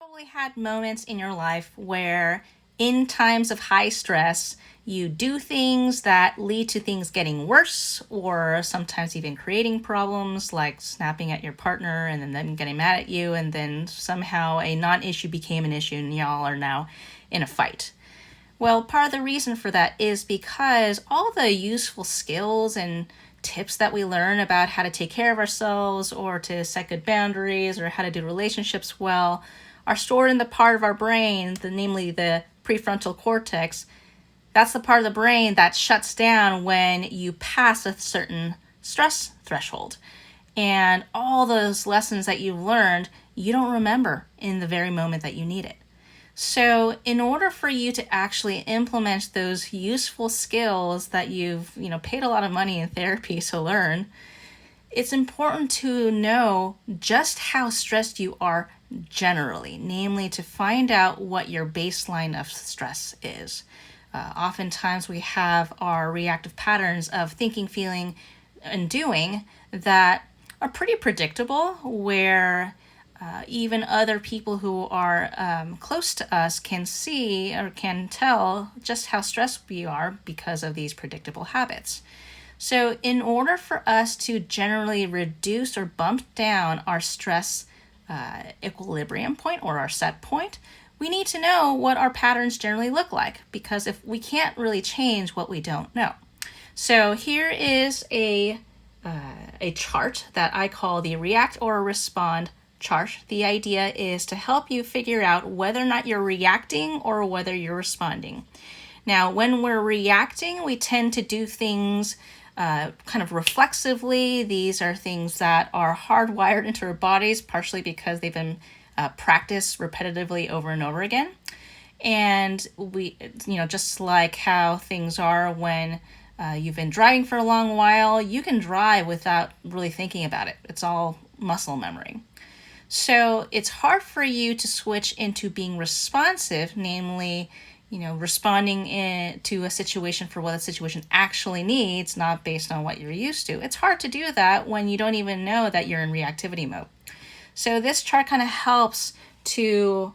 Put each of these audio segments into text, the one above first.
Probably had moments in your life where, in times of high stress, you do things that lead to things getting worse, or sometimes even creating problems, like snapping at your partner and then them getting mad at you, and then somehow a non issue became an issue, and y'all are now in a fight. Well, part of the reason for that is because all the useful skills and tips that we learn about how to take care of ourselves or to set good boundaries or how to do relationships well are stored in the part of our brain, namely the prefrontal cortex. That's the part of the brain that shuts down when you pass a certain stress threshold. And all those lessons that you've learned, you don't remember in the very moment that you need it. So, in order for you to actually implement those useful skills that you've, paid a lot of money in therapy to learn, it's important to know just how stressed you are generally, namely to find out what your baseline of stress is. Oftentimes, we have our reactive patterns of thinking, feeling, and doing that are pretty predictable, where even other people who are close to us can see or can tell just how stressed we are because of these predictable habits. So, in order for us to generally reduce or bump down our stress equilibrium point or our set point, we need to know what our patterns generally look like, because if we can't really change what we don't know. So, here is a chart that I call the react or respond chart. The idea is to help you figure out whether or not you're reacting or whether you're responding. Now, when we're reacting, we tend to do things kind of reflexively. These are things that are hardwired into our bodies, partially because they've been practiced repetitively over and over again. And we, just like how things are when you've been driving for a long while, you can drive without really thinking about it. It's all muscle memory. So it's hard for you to switch into being responsive, namely, responding to a situation for what the situation actually needs, not based on what you're used to. It's hard to do that when you don't even know that you're in reactivity mode. So this chart kind of helps to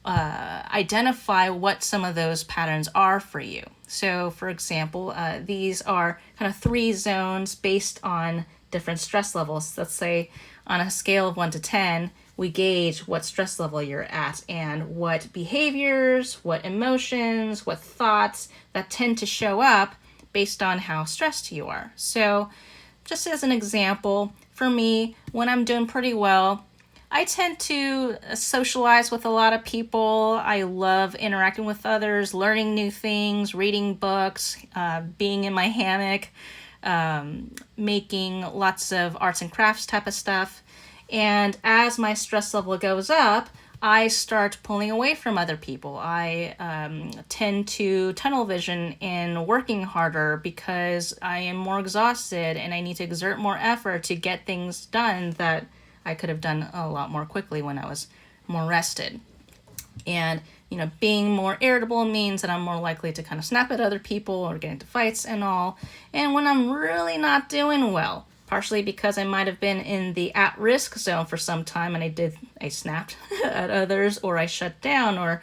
identify what some of those patterns are for you. So, for example, these are kind of 3 zones based on different stress levels. Let's say on a scale of 1 to 10, we gauge what stress level you're at and what behaviors, what emotions, what thoughts that tend to show up based on how stressed you are. So, just as an example, for me, when I'm doing pretty well, I tend to socialize with a lot of people. I love interacting with others, learning new things, reading books, being in my hammock, making lots of arts and crafts type of stuff. And as my stress level goes up, I start pulling away from other people. I tend to tunnel vision in working harder because I am more exhausted and I need to exert more effort to get things done that I could have done a lot more quickly when I was more rested. And, being more irritable means that I'm more likely to kind of snap at other people or get into fights and all. And when I'm really not doing well, partially because I might have been in the at-risk zone for some time and I snapped at others, or I shut down or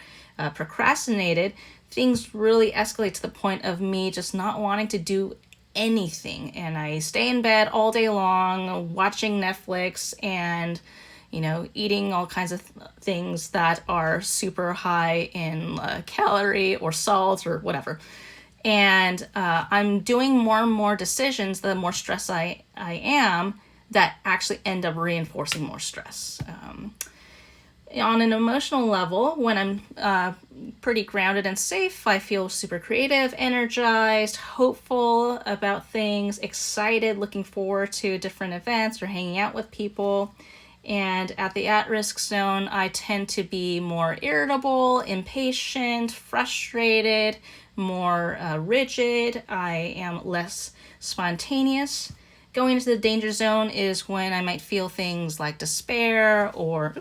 procrastinated, things really escalate to the point of me just not wanting to do anything. And I stay in bed all day long, watching Netflix and, eating all kinds of things that are super high in calorie or salt or whatever. And I'm doing more and more decisions the more stressed I am that actually end up reinforcing more stress. On an emotional level, when I'm pretty grounded and safe, I feel super creative, energized, hopeful about things, excited, looking forward to different events or hanging out with people. And at the at-risk zone, I tend to be more irritable, impatient, frustrated, more rigid. I am less spontaneous. Going into the danger zone is when I might feel things like despair or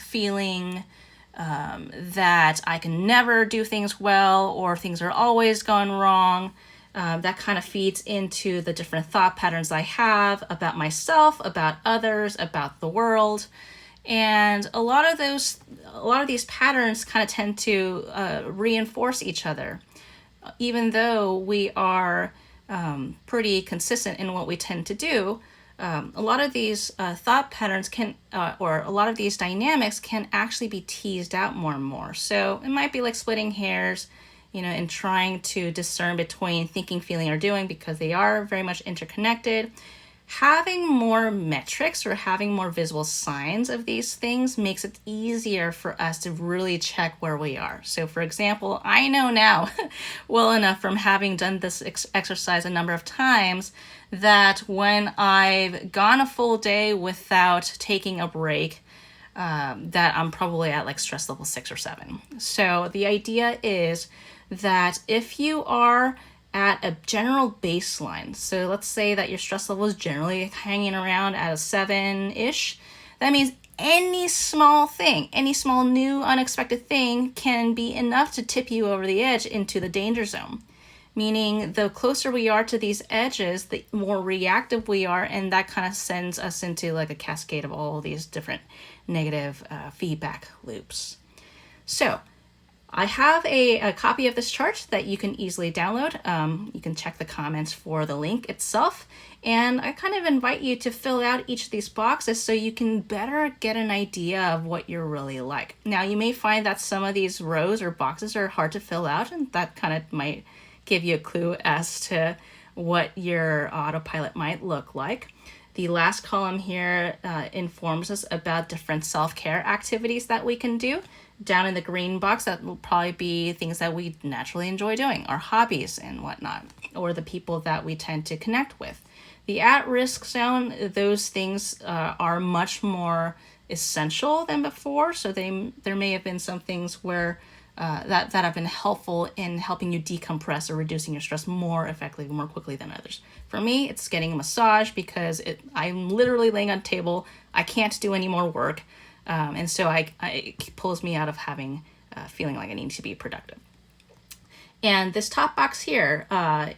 feeling that I can never do things well or things are always going wrong. That kind of feeds into the different thought patterns I have about myself, about others, about the world. And a lot of these patterns kind of tend to reinforce each other, even though we are pretty consistent in what we tend to do. A lot of these thought patterns or a lot of these dynamics can actually be teased out more and more. So it might be like splitting hairs, in trying to discern between thinking, feeling, or doing, because they are very much interconnected. Having more metrics or having more visible signs of these things makes it easier for us to really check where we are. So for example, I know now well enough from having done this exercise a number of times that when I've gone a full day without taking a break, that I'm probably at like stress level 6 or 7. So the idea is that if you are at a general baseline, so let's say that your stress level is generally hanging around at a 7-ish, that means any small thing, any small new unexpected thing can be enough to tip you over the edge into the danger zone. Meaning the closer we are to these edges, the more reactive we are, and that kind of sends us into like a cascade of all these different negative feedback loops. So I have a copy of this chart that you can easily download. You can check the comments for the link itself. And I kind of invite you to fill out each of these boxes so you can better get an idea of what you're really like. Now, you may find that some of these rows or boxes are hard to fill out, and that kind of might give you a clue as to what your autopilot might look like. The last column here informs us about different self-care activities that we can do. Down in the green box, that will probably be things that we naturally enjoy doing, our hobbies and whatnot, or the people that we tend to connect with. The at-risk zone, those things are much more essential than before, so there may have been some things where that have been helpful in helping you decompress or reducing your stress more effectively, more quickly than others. For me, it's getting a massage because I'm literally laying on a table. I can't do any more work. And so it pulls me out of having feeling like I need to be productive. And this top box here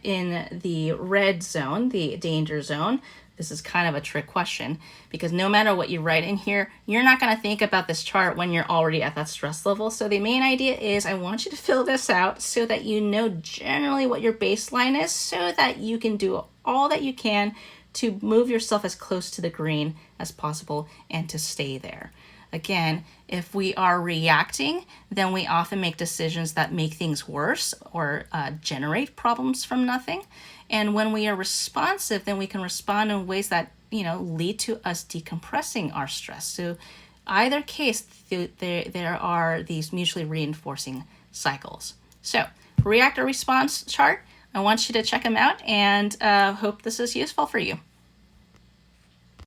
in the red zone, the danger zone, this is kind of a trick question because no matter what you write in here, you're not going to think about this chart when you're already at that stress level. So the main idea is I want you to fill this out so that you know generally what your baseline is so that you can do all that you can to move yourself as close to the green as possible and to stay there. Again, if we are reacting, then we often make decisions that make things worse or generate problems from nothing. And when we are responsive, then we can respond in ways that, lead to us decompressing our stress. So either case, there are these mutually reinforcing cycles. So reactor response chart, I want you to check them out and hope this is useful for you.